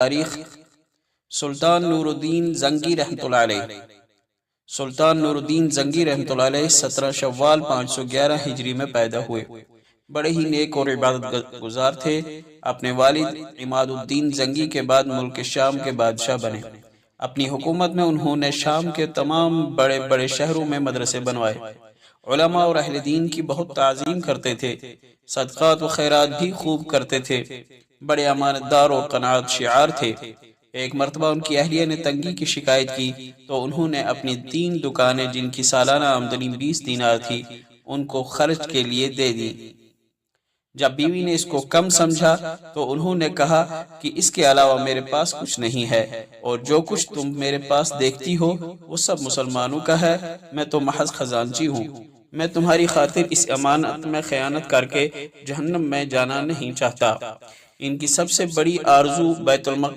تاریخ سلطان نور الدین زنگی رحمۃ اللہ علیہ۔ سلطان نور الدین زنگی رحمۃ اللہ علیہ 17 شوال 511 ہجری میں پیدا ہوئے۔ بڑے ہی نیک اور عبادت گزار تھے۔ اپنے والد عماد الدین زنگی کے بعد ملک شام کے بادشاہ بنے۔ اپنی حکومت میں انہوں نے شام کے تمام بڑے بڑے شہروں میں مدرسے بنوائے۔ علماء اور اہل دین کی بہت تعظیم کرتے تھے۔ صدقات و خیرات بھی خوب کرتے تھے۔ بڑے امانت دار اور قناعت شعار تھے۔ ایک مرتبہ ان کی اہلیہ نے تنگی کی شکایت کی تو انہوں نے اپنی 3 دکانیں جن کی سالانہ آمدنی 20 دینار تھی ان کو خرچ کے لیے دے دی۔ جب بیوی نے اس کو کم سمجھا تو انہوں نے کہا کہ اس کے علاوہ میرے پاس کچھ نہیں ہے، اور جو کچھ تم میرے پاس دیکھتی ہو وہ سب مسلمانوں کا ہے، میں تو محض خزانچی ہوں۔ میں تمہاری خاطر اس امانت میں خیانت کر کے جہنم میں جانا نہیں چاہتا۔ ان کی سب سے بڑی آرزو بیت المقدس